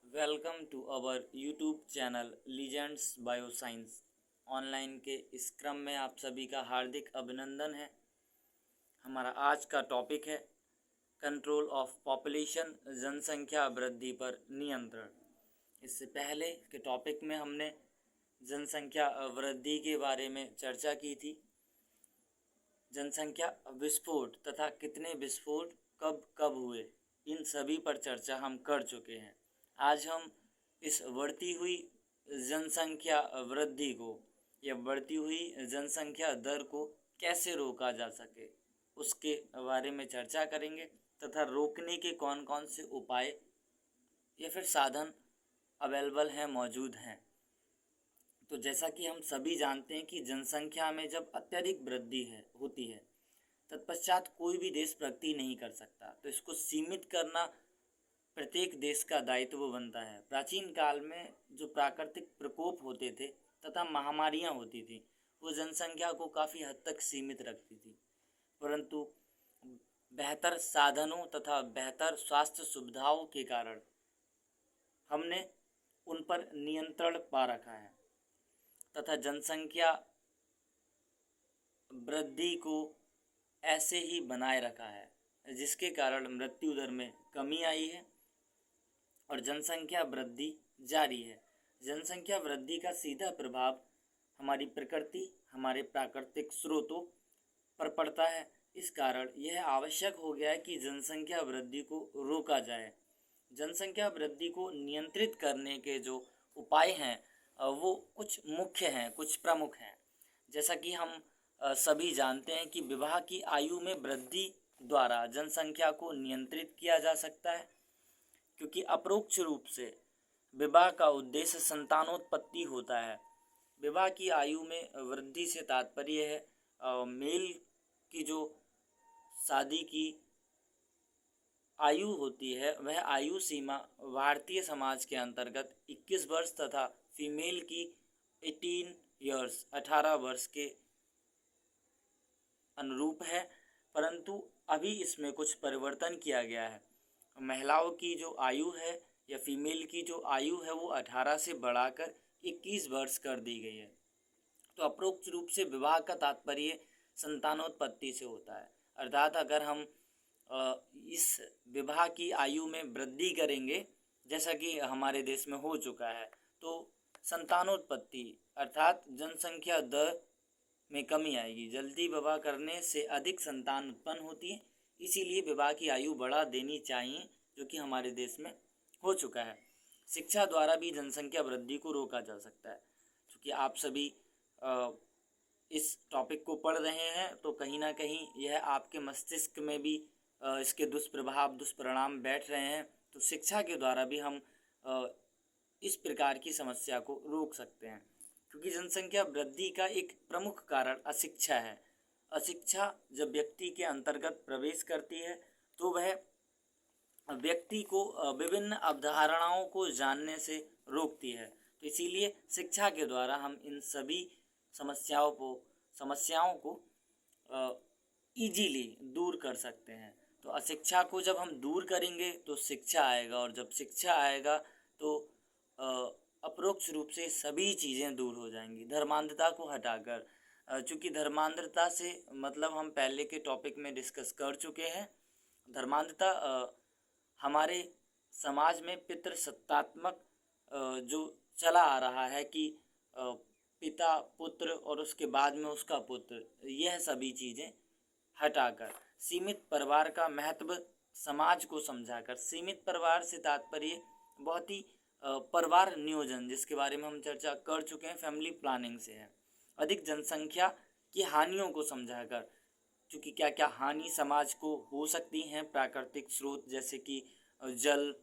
Welcome to our YouTube channel legends bioscience. Online के इस क्रम में आप सभी का हार्दिक अभिनंदन है। हमारा आज का टॉपिक है कंट्रोल ऑफ पॉपुलेशन, जनसंख्या वृद्धि पर नियंत्रण। इससे पहले के टॉपिक में हमने जनसंख्या वृद्धि के बारे में चर्चा की थी। जनसंख्या विस्फोट तथा कितने विस्फोट कब कब हुए, इन सभी पर चर्चा हम कर चुके हैं। आज हम इस बढ़ती हुई जनसंख्या वृद्धि को या बढ़ती हुई जनसंख्या दर को कैसे रोका जा सके उसके बारे में चर्चा करेंगे तथा रोकने के कौन कौन से उपाय या फिर साधन अवेलेबल हैं, मौजूद हैं। तो जैसा कि हम सभी जानते हैं कि जनसंख्या में जब अत्यधिक वृद्धि होती है तत्पश्चात कोई भी देश प्रगति नहीं कर सकता। तो इसको सीमित करना प्रत्येक देश का दायित्व बनता है। प्राचीन काल में जो प्राकृतिक प्रकोप होते थे तथा महामारियां होती थी वो जनसंख्या को काफ़ी हद तक सीमित रखती थी, परंतु बेहतर साधनों तथा बेहतर स्वास्थ्य सुविधाओं के कारण हमने उन पर नियंत्रण पा रखा है तथा जनसंख्या वृद्धि को ऐसे ही बनाए रखा है, जिसके कारण मृत्यु दर में कमी आई है और जनसंख्या वृद्धि जारी है। जनसंख्या वृद्धि का सीधा प्रभाव हमारी प्रकृति, हमारे प्राकृतिक स्रोतों पर पड़ता है। इस कारण यह आवश्यक हो गया है कि जनसंख्या वृद्धि को रोका जाए। जनसंख्या वृद्धि को नियंत्रित करने के जो उपाय हैं वो कुछ मुख्य हैं, कुछ प्रमुख हैं। जैसा कि हम सभी जानते हैं कि विवाह की आयु में वृद्धि द्वारा जनसंख्या को नियंत्रित किया जा सकता है, क्योंकि अपरोक्ष रूप से विवाह का उद्देश्य संतानोत्पत्ति होता है। विवाह की आयु में वृद्धि से तात्पर्य है मेल की जो शादी की आयु होती है वह आयु सीमा भारतीय समाज के अंतर्गत 21 वर्ष तथा फीमेल की 18 ईयर्स 18 वर्ष के अनुरूप है, परंतु अभी इसमें कुछ परिवर्तन किया गया है। महिलाओं की जो आयु है या फीमेल की जो आयु है वो 18 से बढ़ाकर 21 वर्ष कर दी गई है। तो अप्रोक्त रूप से विवाह का तात्पर्य संतानोत्पत्ति से होता है, अर्थात अगर हम इस विवाह की आयु में वृद्धि करेंगे जैसा कि हमारे देश में हो चुका है तो संतानोत्पत्ति अर्थात जनसंख्या दर में कमी आएगी। जल्दी विवाह करने से अधिक संतान उत्पन्न होती है, इसीलिए विवाह की आयु बढ़ा देनी चाहिए, जो कि हमारे देश में हो चुका है। शिक्षा द्वारा भी जनसंख्या वृद्धि को रोका जा सकता है। क्योंकि आप सभी इस टॉपिक को पढ़ रहे हैं तो कहीं ना कहीं यह आपके मस्तिष्क में भी इसके दुष्प्रभाव दुष्परिणाम बैठ रहे हैं। तो शिक्षा के द्वारा भी हम इस प्रकार की समस्या को रोक सकते हैं, क्योंकि जनसंख्या वृद्धि का एक प्रमुख कारण अशिक्षा है। अशिक्षा जब व्यक्ति के अंतर्गत प्रवेश करती है तो वह व्यक्ति को विभिन्न अवधारणाओं को जानने से रोकती है। तो इसीलिए शिक्षा के द्वारा हम इन सभी समस्याओं को इजीली दूर कर सकते हैं। तो अशिक्षा को जब हम दूर करेंगे तो शिक्षा आएगा, और जब शिक्षा आएगा तो अपरोक्ष रूप से सभी चीज़ें दूर हो जाएंगी। धर्मांधता को हटाकर, चूँकि धर्मांधता से मतलब हम पहले के टॉपिक में डिस्कस कर चुके हैं। धर्मांधता हमारे समाज में पितृसत्तात्मक जो चला आ रहा है कि पिता पुत्र और उसके बाद में उसका पुत्र, यह सभी चीज़ें हटाकर सीमित परिवार का महत्व समाज को समझाकर, सीमित परिवार से तात्पर्य बहुत ही परिवार नियोजन जिसके बारे में हम चर्चा कर चुके हैं, फैमिली प्लानिंग से है। अधिक जनसंख्या की हानियों को समझाकर, क्योंकि क्या क्या हानि समाज को हो सकती हैं, प्राकृतिक स्रोत जैसे कि जल,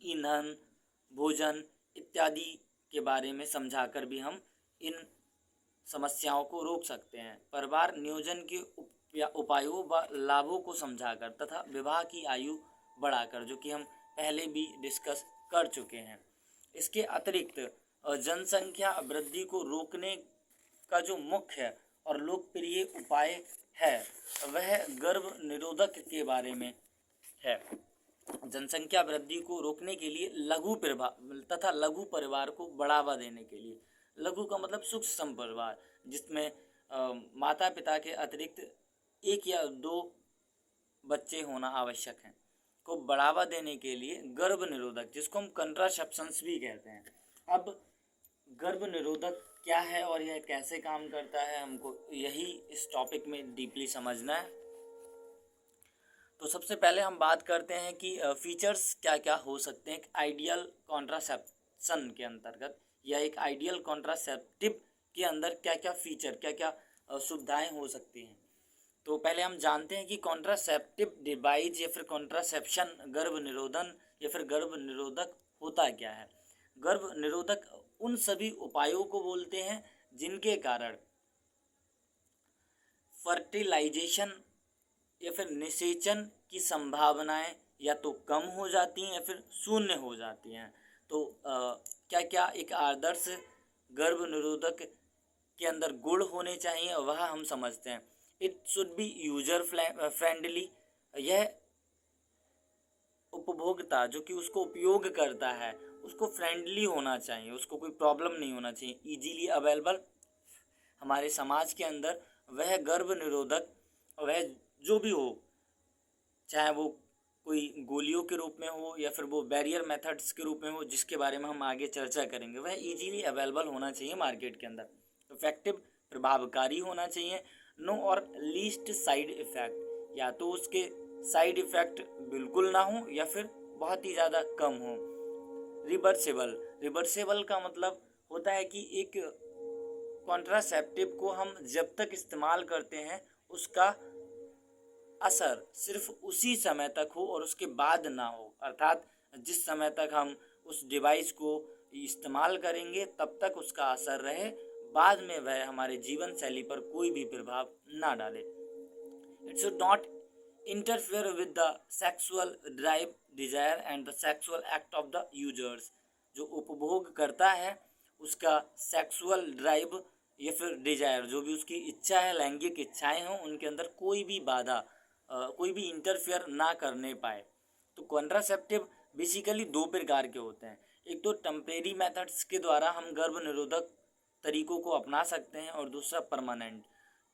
ईंधन, भोजन इत्यादि के बारे में समझाकर भी हम इन समस्याओं को रोक सकते हैं। परिवार नियोजन के उपायों व लाभों को समझाकर तथा विवाह की आयु बढ़ाकर, जो कि हम पहले भी डिस्कस कर चुके हैं। इसके अतिरिक्त जनसंख्या वृद्धि को रोकने का जो मुख्य और लोकप्रिय उपाय है वह गर्भ निरोधक के बारे में है। जनसंख्या वृद्धि को रोकने के लिए लघु परिवार को बढ़ावा देने के लिए, लघु का मतलब सूक्ष्म परिवार जिसमें माता पिता के अतिरिक्त एक या दो बच्चे होना आवश्यक है, को बढ़ावा देने के लिए गर्भ निरोधक, जिसको हम कंट्रासेप्शंस भी कहते हैं। अब गर्भ निरोधक क्या है और यह कैसे काम करता है, हमको यही इस टॉपिक में डीपली समझना है। तो सबसे पहले हम बात करते हैं कि फीचर्स क्या क्या हो सकते हैं एक आइडियल कॉन्ट्रासेप्शन के अंतर्गत, या एक आइडियल कॉन्ट्रासेप्टिव के अंदर क्या क्या फीचर, क्या क्या सुविधाएं हो सकती हैं। तो पहले हम जानते हैं कि कॉन्ट्रासेप्टिव डिवाइस या फिर कॉन्ट्रासेप्शन, गर्भ निरोधन या फिर गर्भ निरोधक होता क्या है। गर्भ निरोधक उन सभी उपायों को बोलते हैं जिनके कारण फर्टिलाइजेशन या फिर निषेचन की संभावनाएं या तो कम हो जाती हैं या फिर शून्य हो जाती हैं। तो क्या क्या एक आदर्श गर्भ निरोधक के अंदर गुण होने चाहिए वह हम समझते हैं। It should be user friendly, यह उपभोक्ता जो कि उसको उपयोग करता है उसको फ्रेंडली होना चाहिए, उसको कोई प्रॉब्लम नहीं होना चाहिए। इजीली अवेलेबल, हमारे समाज के अंदर वह गर्भ निरोधक, वह जो भी हो, चाहे वो कोई गोलियों के रूप में हो या फिर वो बैरियर मेथड्स के रूप में हो, जिसके बारे में हम आगे चर्चा करेंगे, वह इजीली अवेलेबल होना चाहिए मार्केट के अंदर। इफेक्टिव, प्रभावकारी होना चाहिए। नो और लीस्ट साइड इफेक्ट, या तो उसके साइड इफेक्ट बिल्कुल ना हो या फिर बहुत ही ज़्यादा कम हो। रिवर्सेबल, रिवर्सेबल का मतलब होता है कि एक कॉन्ट्रासेप्टिव को हम जब तक इस्तेमाल करते हैं उसका असर सिर्फ उसी समय तक हो और उसके बाद ना हो, अर्थात जिस समय तक हम उस डिवाइस को इस्तेमाल करेंगे तब तक उसका असर रहे, बाद में वह हमारे जीवन शैली पर कोई भी प्रभाव ना डाले। It should not interfere with the sexual drive, desire and the sexual act of the users. जो उपभोग करता है उसका सेक्सुअल ड्राइव या फिर डिजायर, जो भी उसकी इच्छा है, लैंगिक इच्छाएं हों, उनके अंदर कोई भी बाधा, कोई भी इंटरफेयर ना करने पाए। तो कॉन्ट्रासेप्टिव बेसिकली दो प्रकार के होते हैं। एक तो टेम्परेरी मेथड्स के द्वारा हम गर्भ निरोधक तरीकों को अपना सकते हैं और दूसरा परमानेंट।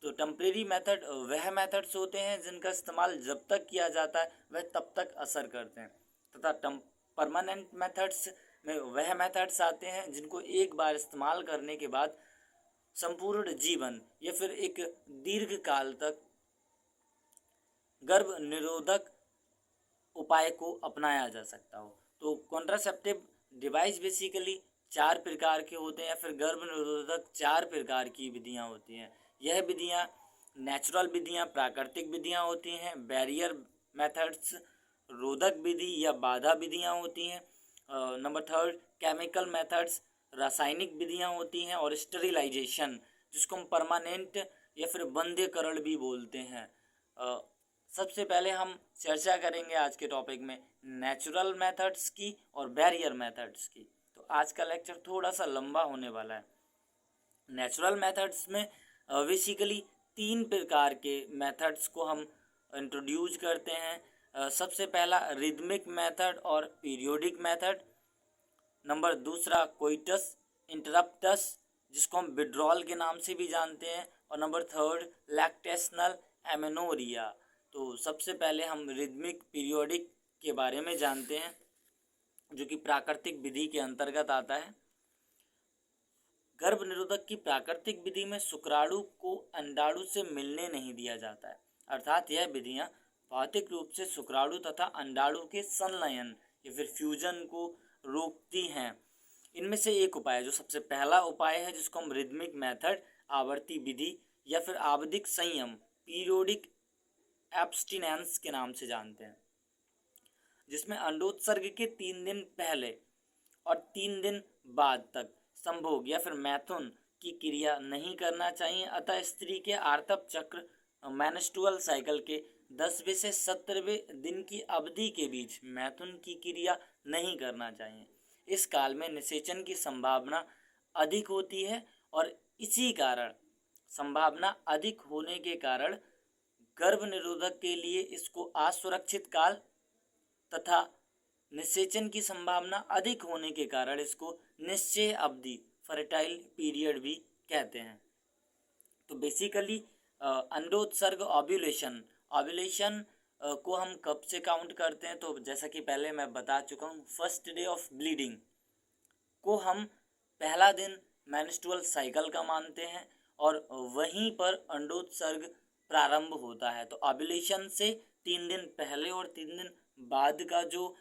तो टेम्परेरी मेथड वह मेथड्स होते हैं जिनका इस्तेमाल जब तक किया जाता है वह तब तक असर करते हैं, तथा परमानेंट मेथड्स में वह मेथड्स आते हैं जिनको एक बार इस्तेमाल करने के बाद संपूर्ण जीवन या फिर एक दीर्घ काल तक गर्भ निरोधक उपाय को अपनाया जा सकता हो। तो कॉन्ट्रासेप्टिव डिवाइस बेसिकली 4 प्रकार के होते हैं, या फिर गर्भ निरोधक 4 प्रकार की विधियां होती हैं। यह विधियां नेचुरल विधियां, प्राकृतिक विधियां होती हैं, बैरियर मेथड्स, रोधक विधि या बाधा विधियां होती हैं। नंबर 3 केमिकल मेथड्स, रासायनिक विधियां होती हैं, और स्टेरिलाइजेशन जिसको हम परमानेंट या फिर बंध्यकरण भी बोलते हैं। सबसे पहले हम चर्चा करेंगे आज के टॉपिक में नेचुरल मेथड्स की और बैरियर मेथड्स की। तो आज का लेक्चर थोड़ा सा लंबा होने वाला है। नेचुरल मेथड्स में बेसिकली 3 प्रकार के मेथड्स को हम इंट्रोड्यूस करते हैं। सबसे पहला रिदमिक मेथड और पीरियोडिक मेथड। नंबर दूसरा कोइटस इंटरप्टस जिसको हम विड्रॉल के नाम से भी जानते हैं, और नंबर 3 लैक्टेशनल एमेनोरिया। तो सबसे पहले हम रिदमिक पीरियोडिक के बारे में जानते हैं जो कि प्राकृतिक विधि के अंतर्गत आता है। गर्भ निरोधक की प्राकृतिक विधि में शुक्राणु को अंडाणु से मिलने नहीं दिया जाता है, अर्थात यह विधियां भौतिक रूप से शुक्राणु तथा अंडाणु के संलयन या फिर फ्यूजन को रोकती हैं। इनमें से एक उपाय, जो सबसे पहला उपाय है जिसको हम रिदमिक मेथड, आवर्ती विधि या फिर आवधिक संयम, पीरियोडिक एब्स्टिनेंस के नाम से जानते हैं, जिसमें अंडोत्सर्ग के 3 दिन पहले और 3 दिन बाद तक संभोग या फिर मैथुन की क्रिया नहीं करना चाहिए। अतः स्त्री के आर्तव चक्र मेंस्ट्रुअल साइकिल के 10वें से 17वें दिन की अवधि के बीच मैथुन की क्रिया नहीं करना चाहिए। इस काल में निषेचन की संभावना अधिक होती है, और इसी कारण संभावना अधिक होने के कारण गर्भ निरोधक के लिए इसको असुरक्षित काल तथा निषेचन की संभावना अधिक होने के कारण इसको निश्चय अवधि फर्टाइल पीरियड भी कहते हैं। तो बेसिकली अंडोत्सर्ग ओव्यूलेशन ओव्यूलेशन को हम कब से काउंट करते हैं, तो जैसा कि पहले मैं बता चुका हूँ, फर्स्ट डे ऑफ ब्लीडिंग को हम पहला दिन मेंस्ट्रुअल साइकिल का मानते हैं और वहीं पर अंडोत्सर्ग प्रारंभ होता है। तो ओव्यूलेशन से 3 दिन पहले और 3 दिन बाद का जो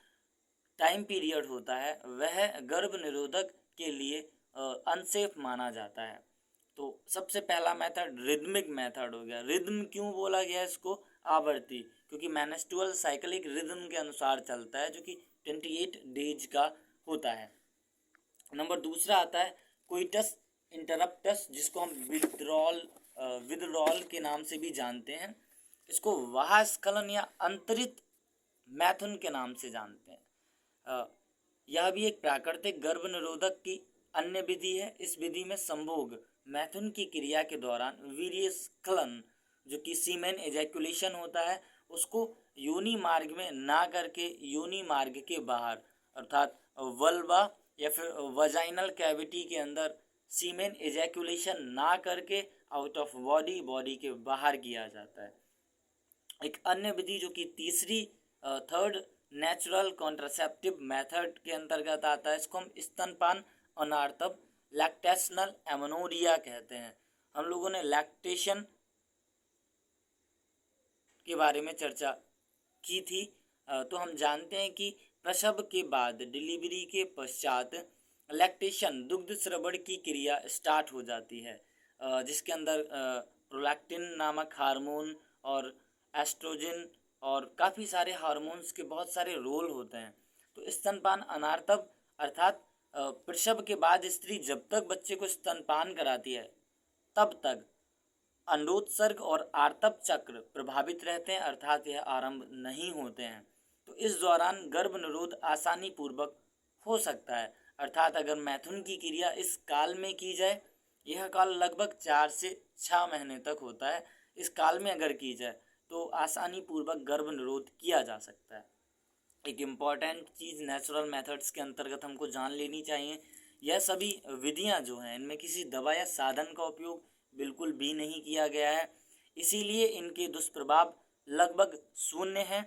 टाइम पीरियड होता है वह गर्भ निरोधक के लिए अनसेफ माना जाता है। तो सबसे पहला मेथड रिदमिक मेथड हो गया। रिदम क्यों बोला गया इसको? आवर्ती, क्योंकि मेंस्ट्रुअल साइकिल एक रिदम के अनुसार चलता है जो कि 28 डेज का होता है। नंबर दूसरा आता है कोइटस इंटरप्टस, जिसको हम विदड्रॉल के नाम से भी जानते हैं। इसको वाहस्खलन या अंतरित मैथुन के नाम से जानते हैं। यह भी एक प्राकृतिक गर्भ निरोधक की अन्य विधि है। इस विधि में संभोग मैथुन की क्रिया के दौरान वीर्यस्खलन जो कि सीमेन एजैकुलेशन होता है उसको योनि मार्ग में ना करके योनि मार्ग के बाहर अर्थात वल्वा या फिर वजाइनल कैविटी के अंदर सीमेन एजैकुलेशन ना करके आउट ऑफ बॉडी के बाहर किया जाता है। एक अन्य विधि जो कि तीसरी थर्ड नेचुरल कॉन्ट्रासेप्टिव मेथड के अंतर्गत आता है, इसको हम स्तनपान अनार्तव लैक्टेशनल एमोनोरिया कहते हैं। हम लोगों ने लैक्टेशन के बारे में चर्चा की थी। तो हम जानते हैं कि प्रसव के बाद डिलीवरी के पश्चात लैक्टेशन दुग्ध स्रवण की क्रिया स्टार्ट हो जाती है, जिसके अंदर प्रोलैक्टिन नामक हार्मोन और एस्ट्रोजन और काफ़ी सारे हार्मोन्स के बहुत सारे रोल होते हैं। तो स्तनपान अनार्तव अर्थात प्रसव के बाद स्त्री जब तक बच्चे को स्तनपान कराती है तब तक अंडोत्सर्ग और आर्तव चक्र प्रभावित रहते हैं, अर्थात यह आरंभ नहीं होते हैं। तो इस दौरान गर्भ निरोध आसानी पूर्वक हो सकता है, अर्थात अगर मैथुन की क्रिया इस काल में की जाए, यह काल लगभग 4 से 6 महीने तक होता है, इस काल में अगर की जाए तो आसानी पूर्वक गर्भ निरोध किया जा सकता है। एक इम्पॉर्टेंट चीज़ नेचुरल मेथड्स के अंतर्गत हमको जान लेनी चाहिए, यह सभी विधियां जो हैं इनमें किसी दवा या साधन का उपयोग बिल्कुल भी नहीं किया गया है, इसीलिए इनके दुष्प्रभाव लगभग शून्य हैं,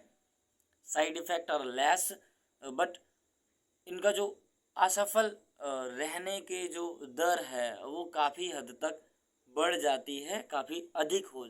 साइड इफ़ेक्ट और लेस, बट इनका जो असफल रहने के जो दर है वो काफ़ी हद तक बढ़ जाती है, काफ़ी अधिक हो